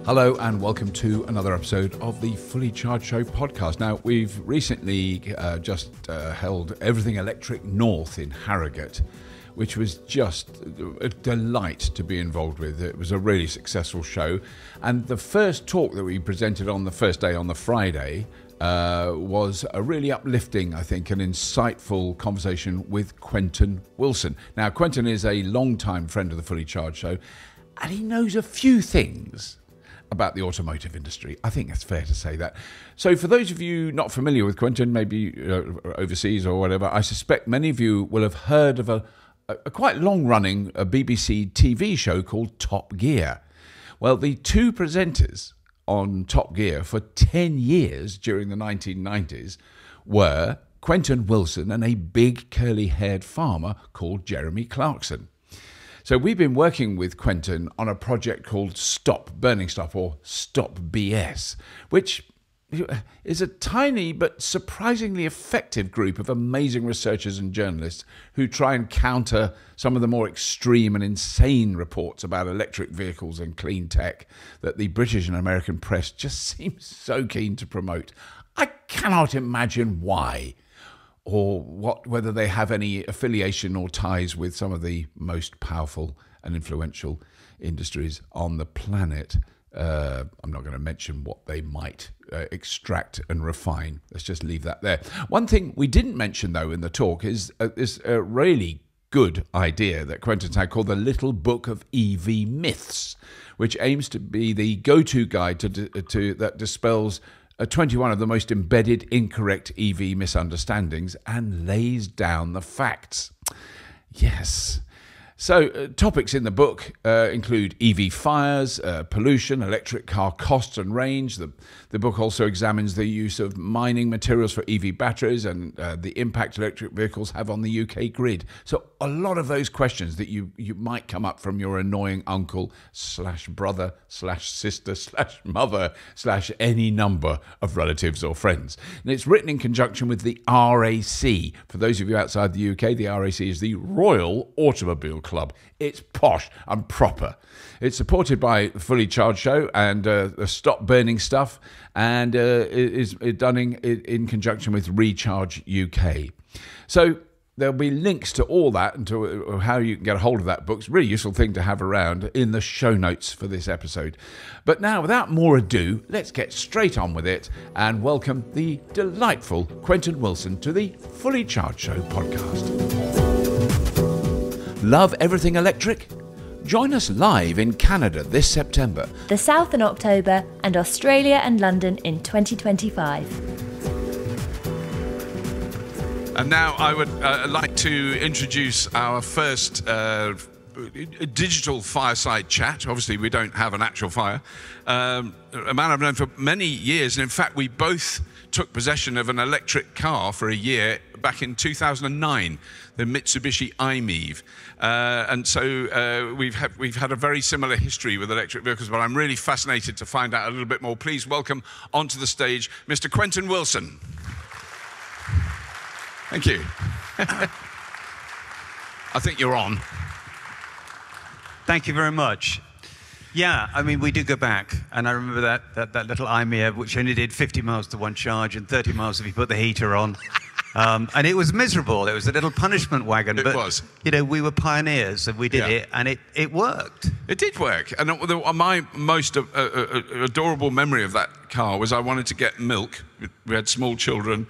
Hello and welcome to another episode of the Fully Charged Show podcast. Now, we've recently just held Everything Electric North in Harrogate, which was just a delight to be involved with. It was a really successful show. And the first talk that we presented on the first day, on the Friday, was a really uplifting, I think, and insightful conversation with Quentin Willson. Now, Quentin is a long-time friend of the Fully Charged Show, and he knows a few things about the automotive industry. I think it's fair to say that. So for those of you not familiar with Quentin, maybe overseas or whatever, I suspect many of you will have heard of a quite long-running BBC TV show called Top Gear. Well, the two presenters on Top Gear for 10 years during the 1990s were Quentin Willson and a big curly-haired farmer called Jeremy Clarkson. So we've been working with Quentin on a project called Stop Burning Stuff, or Stop BS, which is a tiny but surprisingly effective group of amazing researchers and journalists who try and counter some of the more extreme and insane reports about electric vehicles and clean tech that the British and American press just seem so keen to promote. I cannot imagine why, or whether they have any affiliation or ties with some of the most powerful and influential industries on the planet. I'm not going to mention what they might extract and refine. Let's just leave that there. One thing we didn't mention, though, in the talk is this really good idea that Quentin's had called the Little Book of EV Myths, which aims to be the go-to guide that dispels 21 of the most embedded, incorrect EV misunderstandings and lays down the facts. Yes. So topics in the book include EV fires, pollution, electric car costs and range. The book also examines the use of mining materials for EV batteries and the impact electric vehicles have on the UK grid. So a lot of those questions that you might come up from your annoying uncle / brother / sister / mother / any number of relatives or friends. And it's written in conjunction with the RAC. For those of you outside the UK, the RAC is the Royal Automobile Club. It's posh and proper. It's supported by the Fully Charged Show and the Stop Burning Stuff, and is done in conjunction with Recharge UK. So there'll be links to all that and to how you can get a hold of that book. It's a really useful thing to have around in the show notes for this episode. But now, without more ado, let's get straight on with it and welcome the delightful Quentin Willson to the Fully Charged Show podcast. Love everything electric? Join us live in Canada this September, the South in October, and Australia and London in 2025. And now I would like to introduce our first digital fireside chat. Obviously, we don't have an actual fire. A man I've known for many years, and in fact, we both took possession of an electric car for a year back in 2009, the Mitsubishi i-MiEV. And so we've had a very similar history with electric vehicles, but I'm really fascinated to find out a little bit more. Please welcome onto the stage Mr. Quentin Willson. Thank you. I think you're on. Thank you very much. Yeah, I mean, we do go back, and I remember that little i-MiEV, which only did 50 miles to one charge and 30 miles if you put the heater on. And it was miserable. It was a little punishment wagon. But, was. You know, we were pioneers, and we did it, and it worked. It did work. And my most adorable memory of that car was I wanted to get milk. We had small children.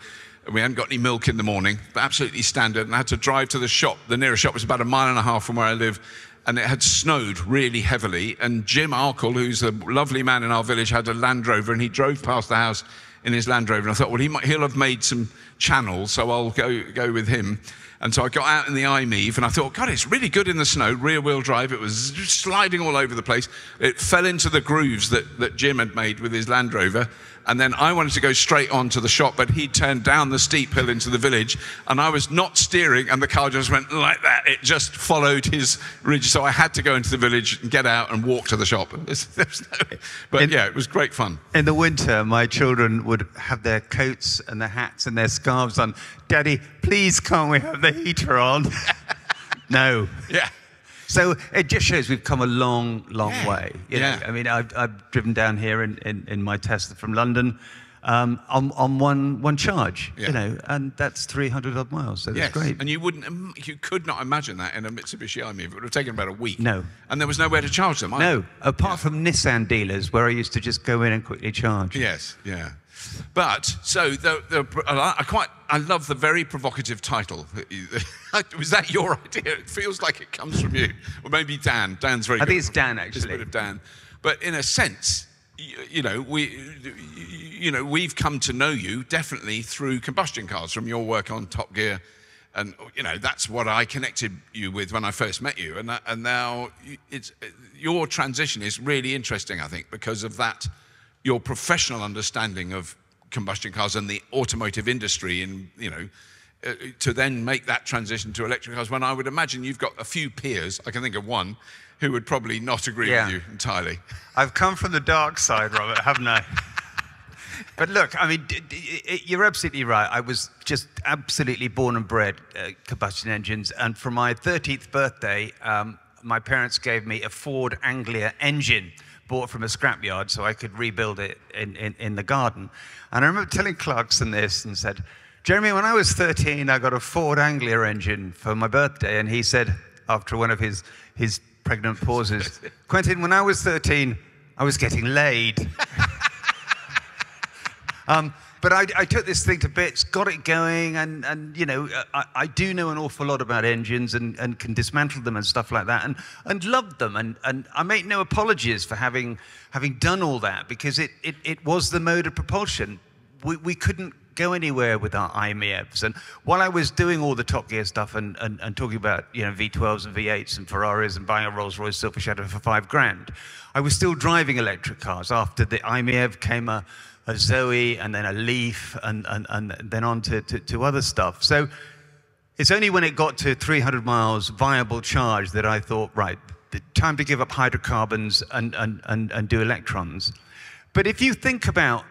We hadn't got any milk in the morning, but absolutely standard. And I had to drive to the shop. The nearest shop was about 1.5 miles from where I live. And it had snowed really heavily. And Jim Arkle, who's a lovely man in our village, had a Land Rover, and he drove past the house in his Land Rover. And I thought, well, he'll have made some channels, so I'll go with him. And so I got out in the i-MiEV, and I thought, God, it's really good in the snow, rear-wheel drive. It was sliding all over the place. It fell into the grooves that Jim had made with his Land Rover. And then I wanted to go straight on to the shop, but he turned down the steep hill into the village, and I was not steering, and the car just went like that. It just followed his ridge, so I had to go into the village and get out and walk to the shop. But yeah, it was great fun. In the winter, my children would have their coats and their hats and their scarves on. Daddy, please can't we have the heater on? No. Yeah. So it just shows we've come a long, long way. You know? Yeah. I mean, I've driven down here in my Tesla from London on one charge, Yeah. you know, and that's 300 odd miles. So that's great. And you could not imagine that in a Mitsubishi i-MiEV. It would have taken about a week. No. And there was nowhere to charge them either. No, apart from Nissan dealers where I used to just go in and quickly charge. Yes, yeah. But so I love the very provocative title. Was that your idea? It feels like it comes from you, or maybe Dan. Dan's very. I good. think it's Dan, It's a actually. bit of Dan, but in a sense, we've come to know you definitely through combustion cars, from your work on Top Gear, and that's what I connected you with when I first met you, and now your transition is really interesting, I think, because of that. Your professional understanding of combustion cars and the automotive industry, to then make that transition to electric cars, when I would imagine you've got a few peers, I can think of one, who would probably not agree with you entirely. I've come from the dark side, Robert, haven't I? But look, I mean, you're absolutely right. I was just absolutely born and bred combustion engines, and for my 13th birthday, my parents gave me a Ford Anglia engine, bought from a scrapyard so I could rebuild it in the garden. And I remember telling Clarkson this and said, Jeremy, when I was 13, I got a Ford Anglia engine for my birthday. And he said, after one of his pregnant pauses, Quentin, when I was 13, I was getting laid. But I took this thing to bits, got it going, and I do know an awful lot about engines and can dismantle them and stuff like that, and loved them. And I make no apologies for having done all that, because it was the mode of propulsion. We couldn't go anywhere with our i-MiEVs. And while I was doing all the Top Gear stuff and talking about V12s and V8s and Ferraris and buying a Rolls-Royce Silver Shadow for $5,000, I was still driving electric cars. After the i-MiEV came a Zoe, and then a Leaf, and then on to other stuff. So it's only when it got to 300 miles viable charge that I thought, right, time to give up hydrocarbons and do electrons. But if you think about,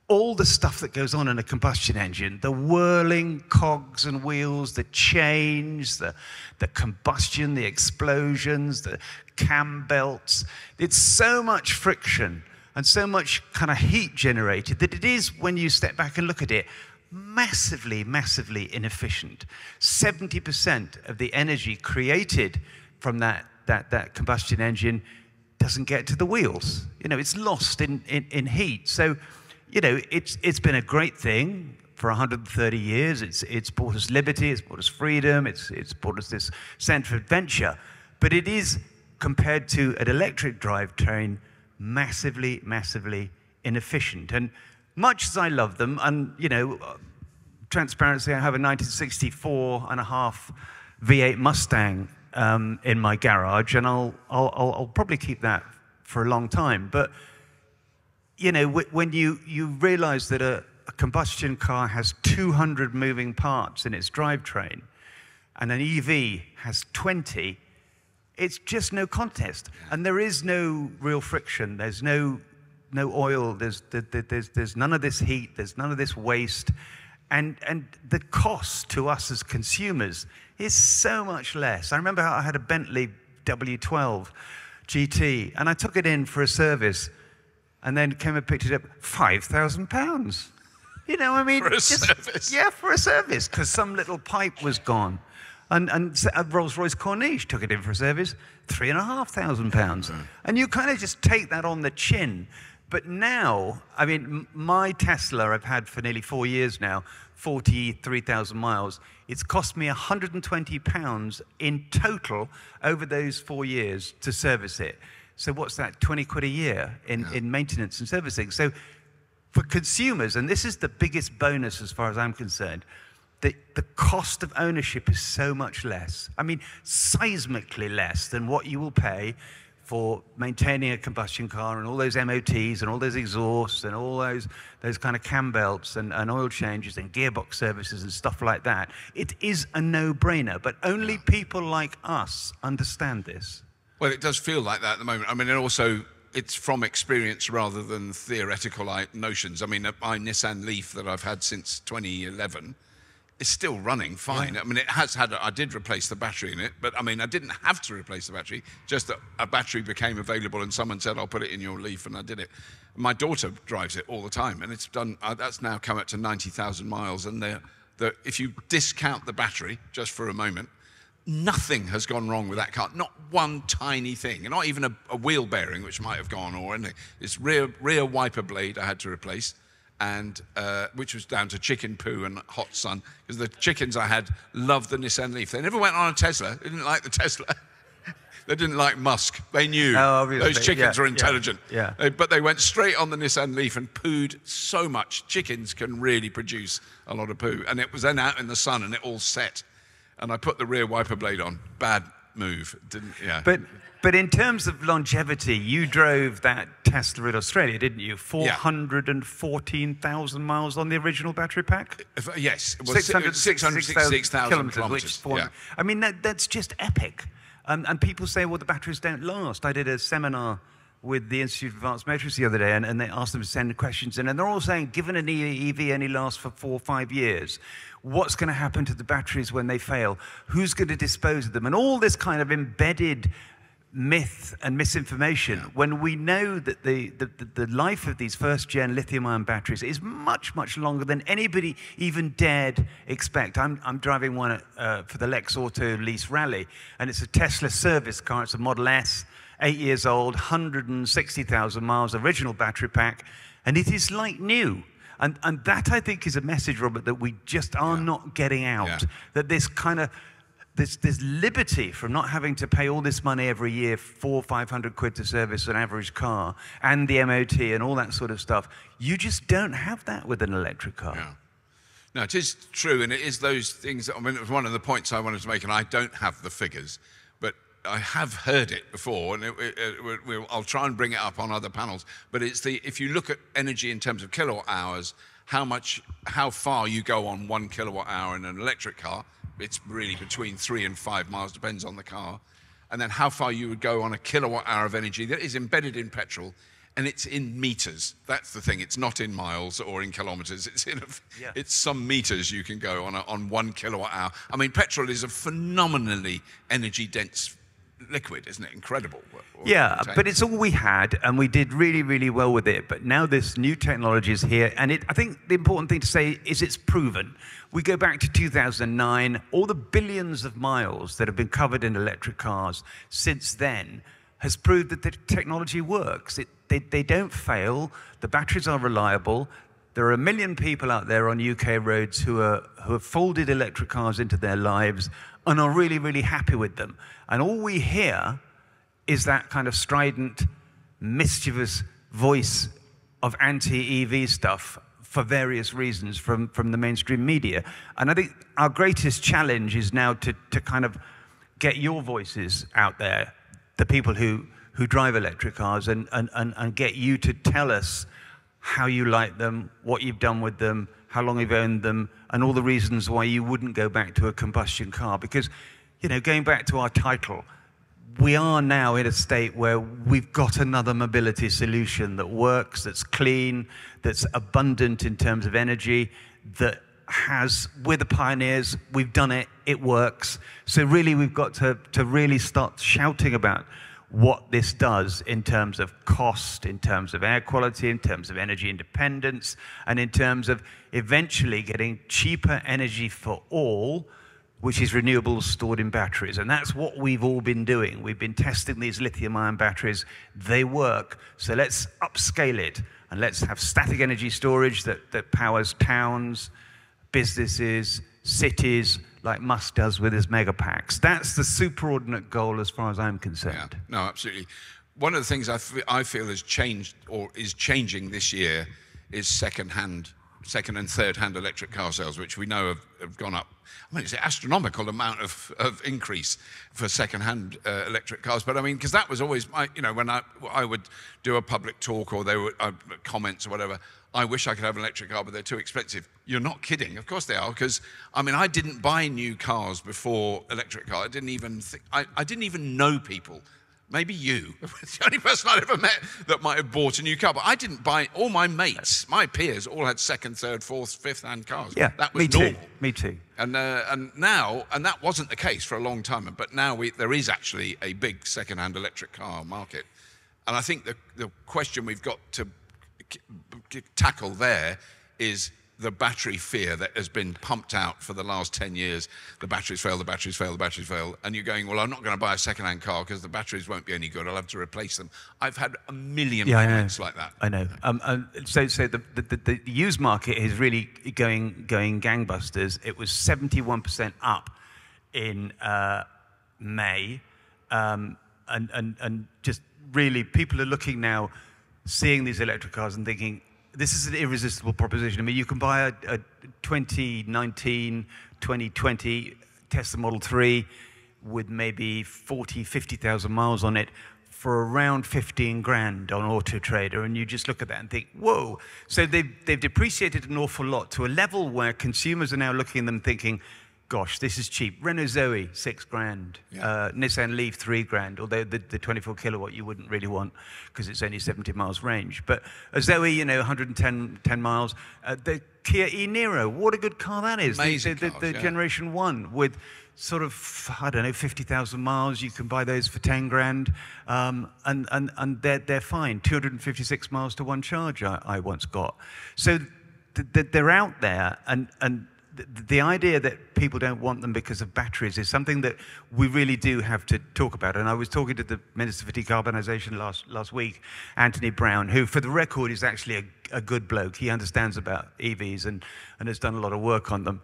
all the stuff that goes on in a combustion engine, the whirling cogs and wheels, the change, the combustion, the explosions, the cam belts, it's so much friction and so much kind of heat generated that it is, when you step back and look at it, massively, massively inefficient. 70% of the energy created from that combustion engine doesn't get to the wheels. It's lost in heat. So, it's been a great thing for 130 years. It's brought us liberty, it's brought us freedom, it's brought us this sense of adventure. But it is, compared to an electric drivetrain, massively, massively inefficient. And much as I love them, and transparency, I have a 1964 and a half V8 Mustang in my garage, and I'll probably keep that for a long time. But when you realize that a combustion car has 200 moving parts in its drivetrain, and an EV has 20, it's just no contest. And there is no real friction. There's no oil. There's none of this heat. There's none of this waste. And the cost to us as consumers is so much less. I remember I had a Bentley W12 GT, and I took it in for a service, and then came and picked it up, £5,000. For a service? Yeah, for a service, because some little pipe was gone. And a Rolls-Royce Corniche took it in for a service, £3,500. And you kind of just take that on the chin. But now, I mean, my Tesla I've had for nearly 4 years now, 43,000 miles. It's cost me £120 in total over those 4 years to service it. So what's that, 20 quid a year in maintenance and servicing? So for consumers, and this is the biggest bonus as far as I'm concerned, the cost of ownership is so much less. I mean, seismically less than what you will pay for maintaining a combustion car and all those MOTs and all those exhausts and all those kind of cam belts and oil changes and gearbox services and stuff like that. It is a no-brainer, but only people like us understand this. Well, it does feel like that at the moment. I mean, and also it's from experience rather than theoretical notions. I mean, my Nissan Leaf that I've had since 2011 it's still running fine. Yeah. I mean, I did replace the battery in it, but I mean, I didn't have to replace the battery, just that a battery became available and someone said, I'll put it in your Leaf, and I did it. My daughter drives it all the time, and it's done, that's now come up to 90,000 miles, and if you discount the battery, just for a moment, nothing has gone wrong with that car, not one tiny thing, and not even a wheel bearing, which might have gone, or anything. It's rear wiper blade I had to replace, and which was down to chicken poo and hot sun, because the chickens I had loved the Nissan Leaf. They never went on a Tesla. They didn't like the Tesla. They didn't like Musk. They knew those chickens are intelligent. Yeah. But they went straight on the Nissan Leaf and pooed so much. Chickens can really produce a lot of poo. And it was then out in the sun and it all set. And I put the rear wiper blade on. Bad move. But in terms of longevity, you drove that Tesla in Australia, didn't you? 414,000 miles on the original battery pack? Yes. It was 666,000 kilometres. I mean, that's just epic. And people say, well, the batteries don't last. I did a seminar with the Institute of Advanced Motorists the other day, and they asked them to send questions in, and they're all saying, given an EV only lasts for 4 or 5 years, what's going to happen to the batteries when they fail? Who's going to dispose of them? And all this kind of embedded myth and misinformation, when we know that the life of these first-gen lithium-ion batteries is much, much longer than anybody even dared expect. I'm driving one for the Lex Auto Lease Rally, and it's a Tesla service car. It's a Model S, 8 years old, 160,000 miles, original battery pack, and it is like new. And that, I think, is a message, Robert, that we just are not getting out. That this kind of there's liberty from not having to pay all this money every year, 400 or 500 quid to service an average car, and the MOT and all that sort of stuff. You just don't have that with an electric car. Yeah. No, it is true, and it is those things that, I mean, it was one of the points I wanted to make, and I don't have the figures, but I have heard it before, and I'll try and bring it up on other panels, but it's if you look at energy in terms of kilowatt hours, how far you go on 1 kilowatt hour in an electric car, it's really between 3 and 5 miles, depends on the car. And then how far you would go on a kilowatt hour of energy that is embedded in petrol, and it's in meters. That's the thing. It's not in miles or in kilometers. It's some meters you can go on 1 kilowatt hour. I mean, petrol is a phenomenally energy dense liquid, isn't it? Incredible. Yeah, but it's all we had, and we did really, really well with it. But now this new technology is here, and I think the important thing to say is it's proven. We go back to 2009, all the billions of miles that have been covered in electric cars since then has proved that the technology works. They don't fail, the batteries are reliable. There are 1 million people out there on UK roads who have folded electric cars into their lives and are really, really happy with them. And all we hear is that kind of strident, mischievous voice of anti-EV stuff for various reasons from the mainstream media. And I think our greatest challenge is now to kind of get your voices out there, the people who drive electric cars, and get you to tell us how you like them, what you've done with them, how long you've owned them, and all the reasons why you wouldn't go back to a combustion car. Because, you know, going back to our title, we are now in a state where we've got another mobility solution that works, that's clean, that's abundant in terms of energy, that we're the pioneers, we've done it, it works. So really we've got to really start shouting about what this does in terms of cost, in terms of air quality, in terms of energy independence, and in terms of eventually getting cheaper energy for all, which is renewables stored in batteries. And that's what we've all been doing. We've been testing these lithium-ion batteries. They work. So let's upscale it, and let's have static energy storage that powers towns, businesses, cities, like Musk does with his mega packs. That's the superordinate goal as far as I'm concerned. Yeah, no, absolutely. One of the things I feel has changed or is changing this year is second and third-hand electric car sales, which we know have gone up. I mean, it's an astronomical amount of increase for second-hand electric cars. But I mean, because that was always when I would do a public talk or there were comments or whatever, I wish I could have an electric car, but they're too expensive. You're not kidding. Of course they are, because I mean, I didn't buy new cars before electric car. I didn't even know people maybe you. It's the only person I'd ever met that might have bought a new car. But I didn't buy. All my mates, my peers, all had second, third, fourth, fifth-hand cars. Yeah, that was me too. normal. Me too. And now, and that wasn't the case for a long time. But now there is actually a big second-hand electric car market. And I think the question we've got to tackle there is the battery fear that has been pumped out for the last 10 years. The batteries fail, the batteries fail, the batteries fail. And you're going, well, I'm not going to buy a second-hand car because the batteries won't be any good. I'll have to replace them. I've had a million comments like that. I know. So the used market is really going gangbusters. It was 71% up in May. And just really, people are looking now, seeing these electric cars and thinking, this is an irresistible proposition. I mean, you can buy a 2019, 2020 Tesla Model 3 with maybe 40, 50,000 miles on it for around 15 grand on Auto Trader, and you just look at that and think, whoa. So they've depreciated an awful lot to a level where consumers are now looking at them thinking, gosh, this is cheap. Renault Zoe, 6 grand. Yeah. Nissan Leaf, 3 grand. Although the 24 kilowatt you wouldn't really want because it's only 70 miles range. But a Zoe, 110 miles. The Kia e-Niro, what a good car that is. Amazing the Generation 1 with sort of, 50,000 miles. You can buy those for 10 grand. And they're fine. 256 miles to one charge I once got. So they're out there, and the idea that people don't want them because of batteries is something that we really do have to talk about. And I was talking to the Minister for Decarbonisation last week, Anthony Brown, who, for the record, is actually a good bloke. He understands about EVs and has done a lot of work on them.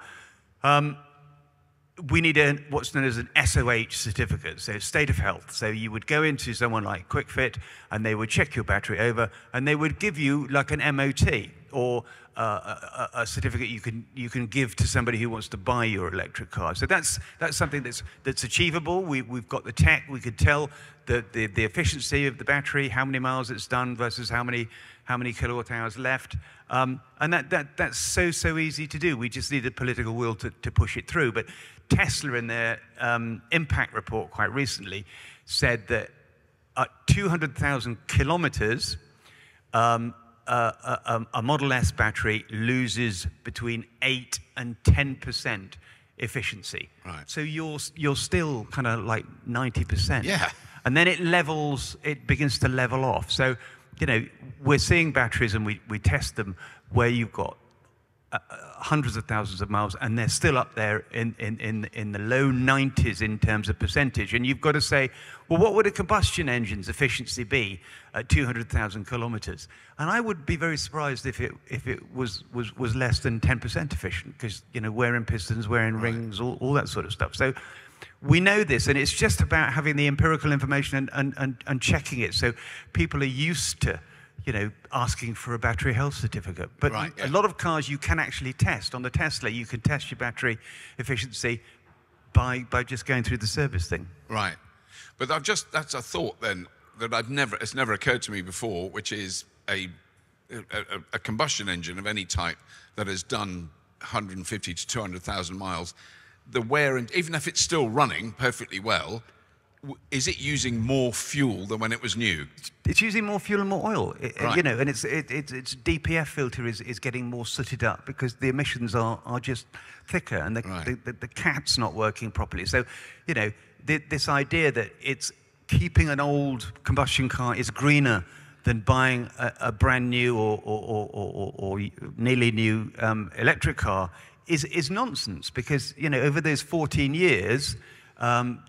We need what's known as an SOH certificate, so state of health. So you would go into someone like QuickFit, and they would check your battery over, and they would give you like an MOT or a certificate you can give to somebody who wants to buy your electric car. So that's something that's achievable. We've got the tech. We could tell the efficiency of the battery, how many miles it's done versus how many kilowatt hours left. And that's so easy to do. We just need a political will to push it through. But Tesla, in their impact report quite recently, said that at 200,000 kilometers, a Model S battery loses between 8 and 10% efficiency. Right. So you're still kind of like 90%. Yeah. And then it begins to level off. So, we're seeing batteries, and we test them where you've got hundreds of thousands of miles, and they're still up there in the low 90s in terms of percentage. And you've got to say, well, what would a combustion engine's efficiency be at 200,000 kilometers? And I would be very surprised if it was less than 10% efficient, because wearing pistons, wearing rings, all that sort of stuff. So we know this, and it's just about having the empirical information and checking it. So people are used to asking for a battery health certificate. But a lot of cars you can actually test. On the Tesla, you can test your battery efficiency by just going through the service thing. Right. But that's a thought then that it's never occurred to me before, which is a combustion engine of any type that has done 150 to 200,000 miles, the wear, and even if it's still running perfectly well, is it using more fuel than when it was new? It's using more fuel and more oil, Right. and its DPF filter is getting more sooted up because the emissions are just thicker, and the cat's not working properly. So, this idea that it's keeping an old combustion car is greener than buying a brand new or nearly new electric car is nonsense, because over those 14 years.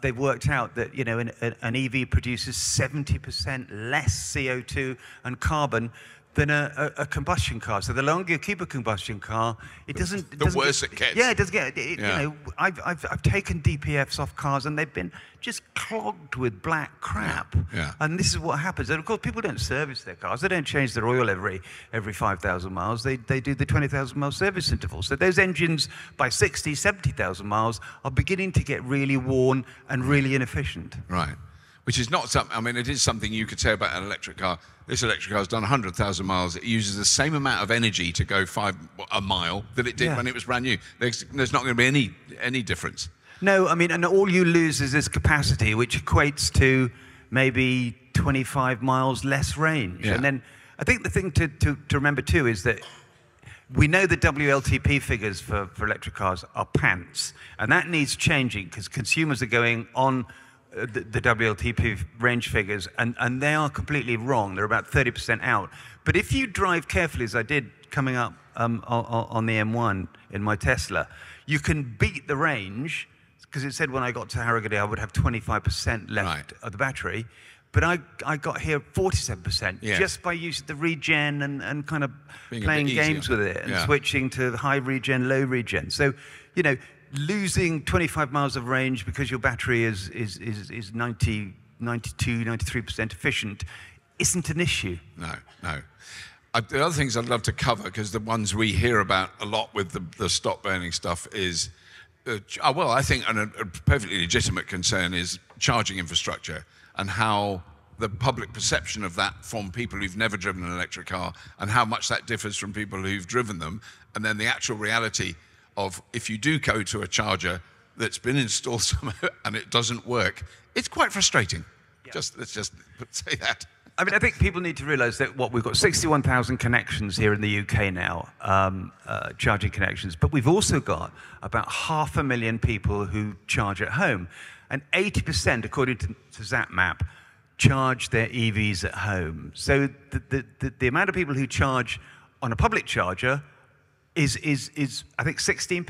They've worked out that an EV produces 70% less CO2 and carbon than a combustion car. So the longer you keep a combustion car, it doesn't. The worse it gets. Yeah, it does get. I've taken DPFs off cars, and they've been just clogged with black crap. Yeah. And this is what happens. And of course, people don't service their cars. They don't change their oil every 5,000 miles. They do the 20,000 mile service interval. So those engines by 60, 70,000 miles are beginning to get really worn and really inefficient. Right. Which is not something, I mean, it is something you could say about an electric car. This electric car has done 100,000 miles. It uses the same amount of energy to go a mile that it did when it was brand new. There's not going to be any difference. No, I mean, and all you lose is this capacity, which equates to maybe 25 miles less range. Yeah. And then I think the thing to remember too is that we know the WLTP figures for electric cars are pants, and that needs changing because consumers are going on the WLTP range figures, and they are completely wrong. They're about 30% out. But if you drive carefully, as I did coming up on the M1 in my Tesla, you can beat the range, because it said when I got to Harrogate I would have 25% left of the battery. But I got here 47% just by using the regen and kind of playing games with it and switching to high regen, low regen. So, you know, losing 25 miles of range because your battery is 92, 93% efficient isn't an issue. No. The other things I'd love to cover, because the ones we hear about a lot with the stop burning stuff is, well, I think a perfectly legitimate concern is charging infrastructure, and how the public perception of that from people who've never driven an electric car, and how much that differs from people who've driven them, and then the actual reality of if you do go to a charger that's been installed somewhere and it doesn't work, it's quite frustrating. Let's just say that. I mean, I think people need to realise that we've got 61,000 connections here in the UK now, charging connections, but we've also got about 500,000 people who charge at home. And 80%, according to ZapMap, charge their EVs at home. So the amount of people who charge on a public charger is I think 16%.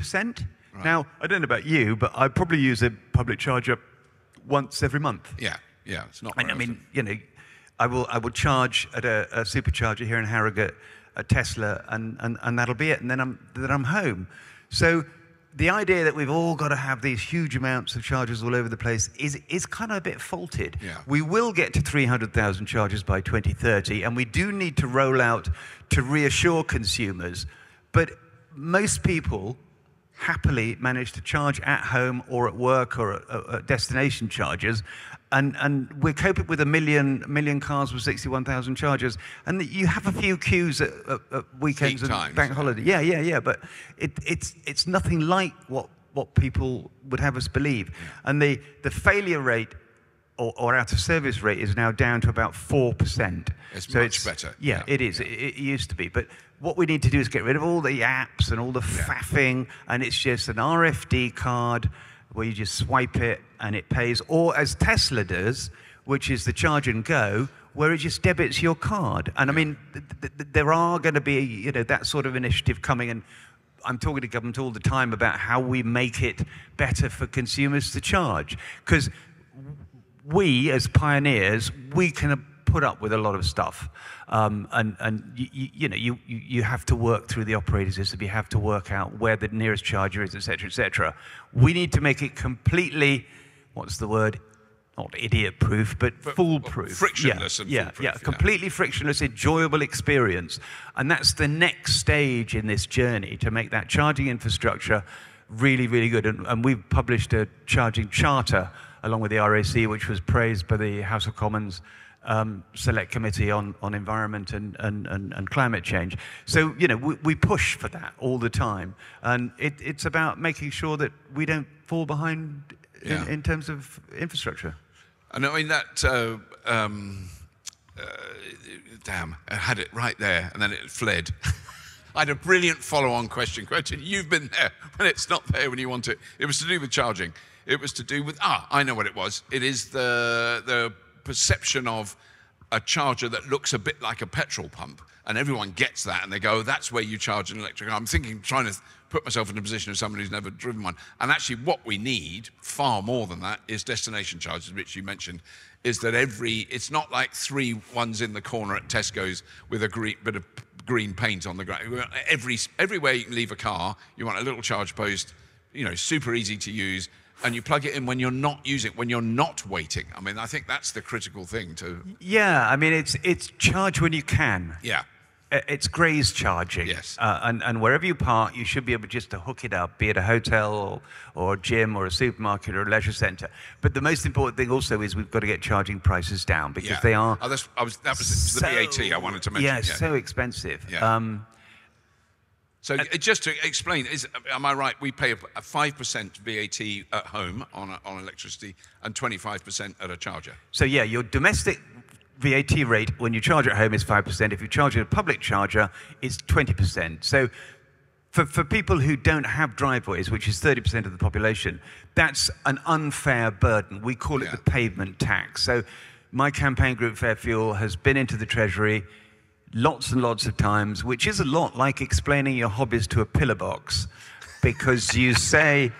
Right. Now, I don't know about you, but I probably use a public charger once every month. Yeah, it's not. And I mean, you know, I will charge at a supercharger here in Harrogate, a Tesla, and that'll be it. And then I'm home. So the idea that we've all got to have these huge amounts of chargers all over the place is kind of a bit faulted. Yeah. We will get to 300,000 chargers by 2030, and we do need to roll out to reassure consumers. But most people happily manage to charge at home or at work or at destination chargers, and we're coping with a million cars with 61,000 chargers, and you have a few queues at weekends and bank holiday. Yeah. But it's nothing like what people would have us believe. Yeah. And the failure rate or out of service rate is now down to about 4%. It's much better. Yeah, it is. Yeah. It used to be, but what we need to do is get rid of all the apps and all the faffing, and it's just an RFD card where you just swipe it and it pays, or as Tesla does, which is the charge and go, where it just debits your card. And I mean, there are going to be, that sort of initiative coming, and I'm talking to government all the time about how we make it better for consumers to charge, because we, as pioneers, we can put up with a lot of stuff, and you have to work through the operating system. You have to work out where the nearest charger is, etc., etc. We need to make it completely, what's the word? Not idiot-proof, but foolproof. Frictionless and foolproof. Yeah, completely frictionless, enjoyable experience. And that's the next stage in this journey, to make that charging infrastructure really, really good. And we've published a charging charter along with the RAC, which was praised by the House of Commons Select Committee on Environment and Climate Change. So, we push for that all the time. And it's about making sure that we don't fall behind in terms of infrastructure. And I mean, that, damn, I had it right there, and then it fled. I had a brilliant follow-on question. Quentin, you've been there when it's not there when you want it. It was to do with charging. It was to do with, I know what it was. It is the perception of a charger that looks a bit like a petrol pump, and everyone gets that, and they go, that's where you charge an electric car. I'm trying to put myself in the position of someone who's never driven one. And actually what we need, far more than that, is destination chargers, which you mentioned, is that it's not like 3 ones in the corner at Tesco's with a bit of green paint on the ground. Everywhere you can leave a car, you want a little charge post, super easy to use, and you plug it in when you're not using it, when you're not waiting. I mean, I think that's the critical thing to... Yeah, I mean, it's charge when you can. Yeah. It's graze charging. Yes. And wherever you park, you should be able just to hook it up, be it a hotel or a gym or a supermarket or a leisure centre. But the most important thing also is we've got to get charging prices down, because they are... Oh, that was the VAT I wanted to mention. Yeah, so expensive. Yeah. So just to explain, am I right? We pay a 5% VAT at home on electricity and 25% at a charger. So yeah, your domestic VAT rate when you charge at home is 5%. If you charge at a public charger, it's 20%. So for people who don't have driveways, which is 30% of the population, that's an unfair burden. We call it the pavement tax. So my campaign group, Fair Fuel, has been into the Treasury lots and lots of times, which is a lot like explaining your hobbies to a pillar box, because you say,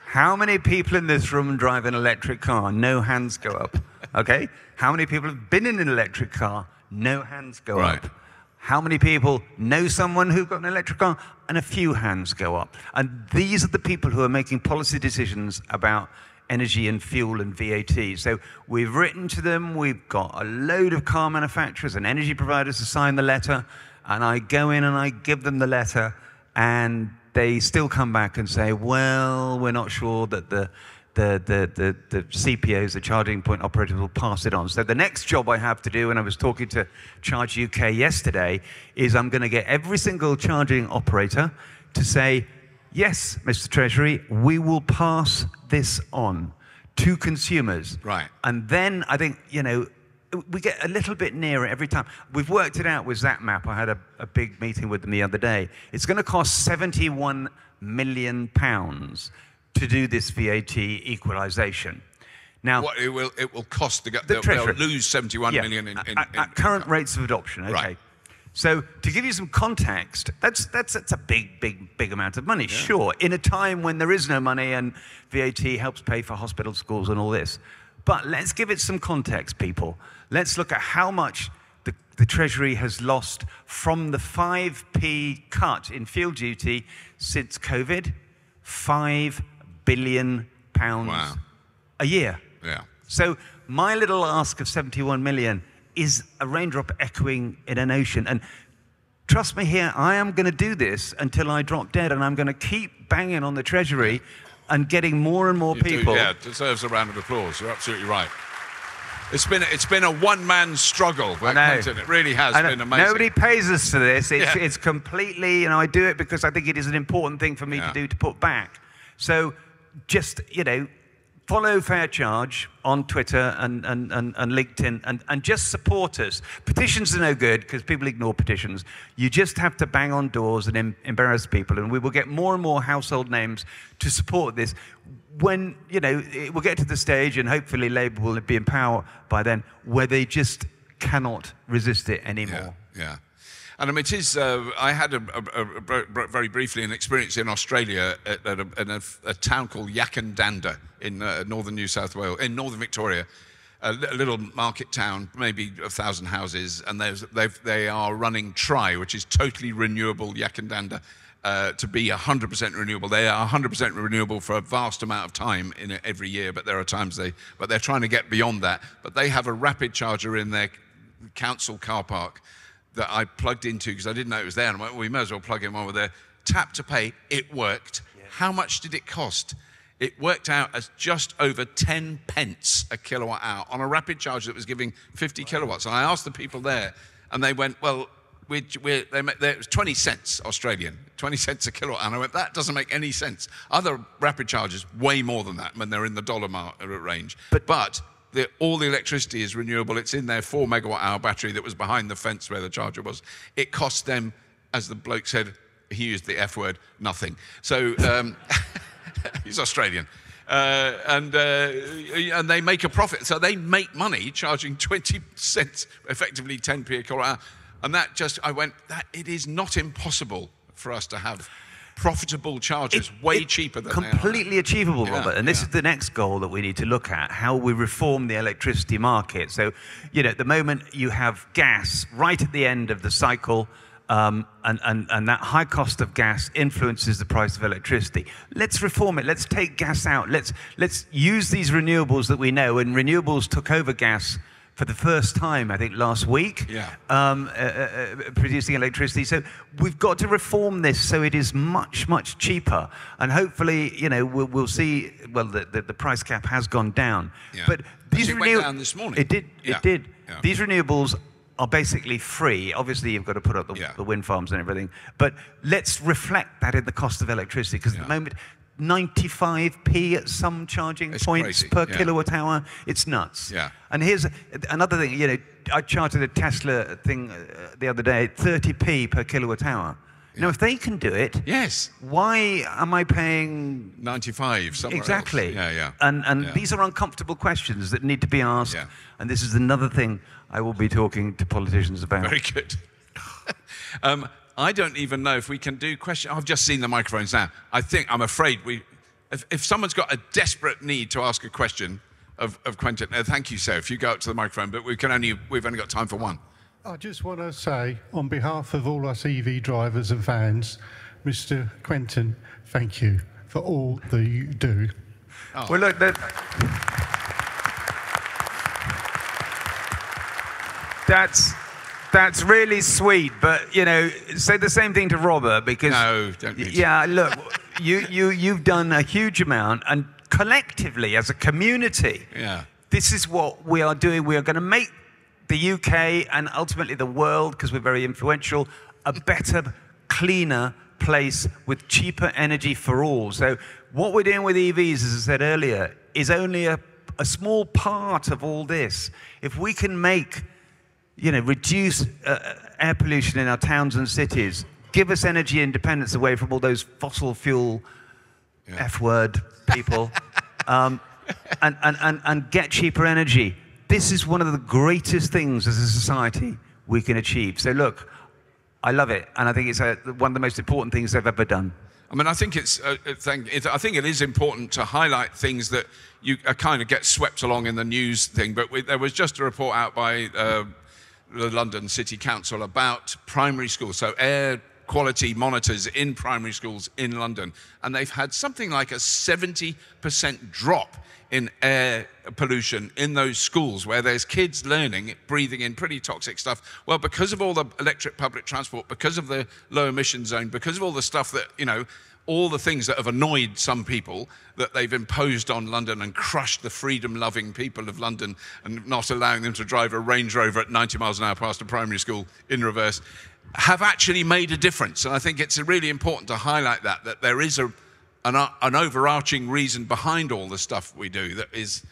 how many people in this room drive an electric car? No hands go up, okay? How many people have been in an electric car? No hands go up. How many people know someone who got an electric car? And a few hands go up. And these are the people who are making policy decisions about energy and fuel and VAT. So we've written to them, we've got a load of car manufacturers and energy providers to sign the letter, and I go in and I give them the letter, and they still come back and say, well, we're not sure that the CPOs, the charging point operators, will pass it on. So the next job I have to do, and I was talking to Charge UK yesterday, is I'm going to get every single charging operator to say, yes, Mr. Treasury, we will pass this on to consumers. Right. And then I think, we get a little bit nearer every time. We've worked it out with ZapMap. I had a big meeting with them the other day. It's going to cost £71 million to do this VAT equalisation. Now, what it will cost the Treasury. They'll lose 71 million in at current rates of adoption. Okay. Right. So to give you some context, that's a big amount of money, sure, in a time when there is no money and VAT helps pay for hospitals, schools, and all this. But let's give it some context, people. Let's look at how much the Treasury has lost from the 5p cut in field duty since COVID. £5 billion a year. Yeah. So my little ask of 71 million is a raindrop echoing in an ocean. And trust me here, I am going to do this until I drop dead, and I'm going to keep banging on the Treasury and getting more and more people. It deserves a round of applause. You're absolutely right. It's been a one-man struggle, Quentin. It really has been amazing. Nobody pays us for this. It's completely, I do it because I think it is an important thing for me to do, to put back. So just, follow Fair Charge on Twitter and LinkedIn and just support us. Petitions are no good because people ignore petitions. You just have to bang on doors and embarrass people, and we will get more and more household names to support this. When, it will get to the stage, and hopefully Labour will be in power by then, where they just cannot resist it anymore. Yeah. And I mean, it is. I had very briefly an experience in Australia at a town called Yakandanda in northern New South Wales, in northern Victoria, a little market town, maybe 1,000 houses, and they are running Tri, which is totally renewable Yakandanda, to be 100% renewable. They are 100% renewable for a vast amount of time in every year, but there are times but they're trying to get beyond that. But they have a rapid charger in their council car park that I plugged into because I didn't know it was there, and I went, well, we may as well plug in one with there. Tap to pay, it worked. Yeah. How much did it cost? It worked out as just over 10 pence a kilowatt hour on a rapid charger that was giving 50 kilowatts. And I asked the people there, and they went, well, it was 20 cents Australian, 20 cents a kilowatt. And I went, that doesn't make any sense. Other rapid chargers, way more than that when they're in the dollar range. But all the electricity is renewable. It's in their 4 megawatt hour battery that was behind the fence where the charger was. It cost them, as the bloke said, he used the F word, nothing. So he's Australian. And they make a profit. So they make money charging 20 cents, effectively 10p a kilowatt hour. And it is not impossible for us to have profitable chargers way cheaper than completely achievable, Robert. And this is the next goal that we need to look at, how we reform the electricity market. So, at the moment you have gas right at the end of the cycle, and that high cost of gas influences the price of electricity. Let's reform it. Let's take gas out. Let's use these renewables that we know, and renewables took over gas for the first time, I think, last week, producing electricity. So we've got to reform this so it is much, much cheaper. And hopefully, we'll see, well, the price cap has gone down. Yeah. But these it went down this morning. It did. Yeah. These renewables are basically free. Obviously, you've got to put up the wind farms and everything. But let's reflect that in the cost of electricity, because at the moment, 95p at some charging points per kilowatt hour. It's nuts. Yeah. And here's another thing. You know, I charted a Tesla thing the other day, 30p per kilowatt hour. You know, if they can do it, why am I paying 95 somewhere exactly? else? And these are uncomfortable questions that need to be asked. Yeah. And this is another thing I will be talking to politicians about. Very good. I don't even know if we can do questions. I've just seen the microphones now. I'm afraid if someone's got a desperate need to ask a question of Quentin, thank you, sir. If you go up to the microphone, but we've only got time for one. I just want to say, on behalf of all us EV drivers and fans, Mr. Quentin, thank you for all that you do. Oh. Well, look, that's really sweet, but you know, say the same thing to Robert, because no, don't. Yeah, look, you've done a huge amount, and collectively as a community, this is what we are doing. We are going to make the UK and ultimately the world, because we're very influential, a better, cleaner place with cheaper energy for all. So what we're doing with EVs, as I said earlier, is only a small part of all this. If we can make, you know, reduce air pollution in our towns and cities, give us energy independence away from all those fossil fuel F-word people, and get cheaper energy. This is one of the greatest things as a society we can achieve. So look, I love it, and I think it's one of the most important things I've ever done. I mean, I think I think it is important to highlight things that you kind of get swept along in the news thing. But there was just a report out by the London City Council about primary schools, so air quality monitors in primary schools in London, and they've had something like a 70% drop in air pollution in those schools where there's kids breathing in pretty toxic stuff. Well, because of all the electric public transport, because of the low emission zone, because of all the stuff that, you know, all the things that have annoyed some people that they've imposed on London and crushed the freedom-loving people of London and not allowing them to drive a Range Rover at 90 miles an hour past a primary school in reverse, have actually made a difference. And I think it's really important to highlight that there is an overarching reason behind all the stuff we do that is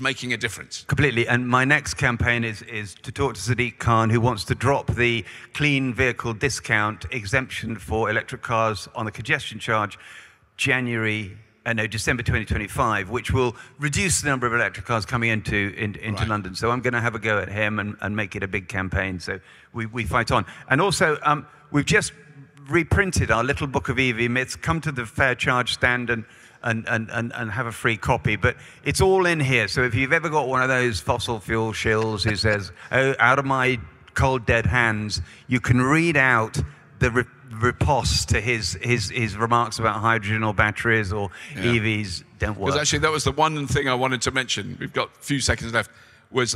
making a difference. Completely. And my next campaign is to talk to Sadiq Khan, who wants to drop the clean vehicle discount exemption for electric cars on the congestion charge December 2025, which will reduce the number of electric cars coming into London. So I'm going to have a go at him and make it a big campaign. So we fight on. And also, we've just reprinted our little book of EV myths. Come to the Fair Charge stand and have a free copy. But it's all in here. So if you've ever got one of those fossil fuel shills who says, "Oh, out of my cold dead hands," you can read out the riposte to his remarks about hydrogen or batteries or EVs don't work. Because actually that was the one thing I wanted to mention. We've got a few seconds left.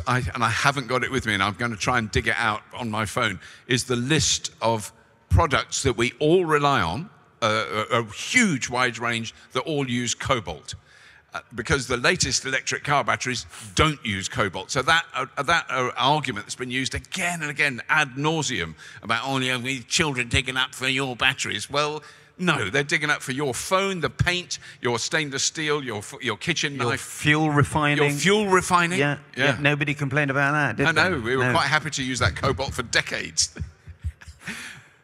I haven't got it with me, and I'm going to try and dig it out on my phone, is the list of products that we all rely on, a huge wide range that all use cobalt. Because the latest electric car batteries don't use cobalt. So that argument that's been used again and again ad nauseum about only children digging up for your batteries. Well, no, they're digging up for your phone, the paint, your stainless steel, your kitchen knife. Your fuel refining. Your fuel refining. Yeah. Nobody complained about that, did they? No, we were quite happy to use that cobalt for decades.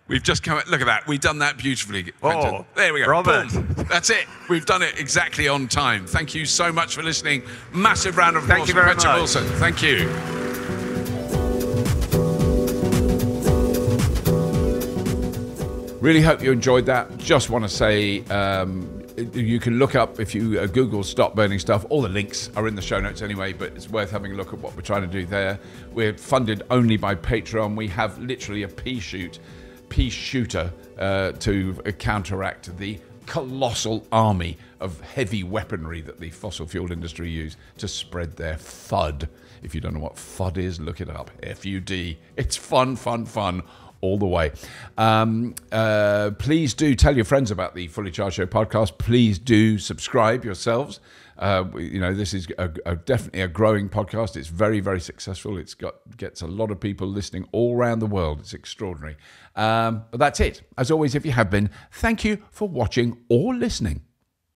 We've just come. Look at that. We've done that beautifully. Quentin. There we go. Robert. Boom. That's it. We've done it exactly on time. Thank you so much for listening. Massive round of applause. Thank you very much. Quentin Willson. Thank you. Really hope you enjoyed that. Just want to say you can look up, if you Google Stop Burning Stuff, all the links are in the show notes anyway, but it's worth having a look at what we're trying to do there. We're funded only by Patreon. We have literally a pea shooter to counteract the colossal army of heavy weaponry that the fossil fuel industry use to spread their FUD. If you don't know what FUD is, look it up. FUD. It's fun, fun, fun all the way. Please do tell your friends about the Fully Charged Show podcast. Please do subscribe yourselves. This is definitely a growing podcast. It's very, very successful. Gets a lot of people listening all around the world. It's extraordinary. But that's it. As always, if you have been, thank you for watching or listening.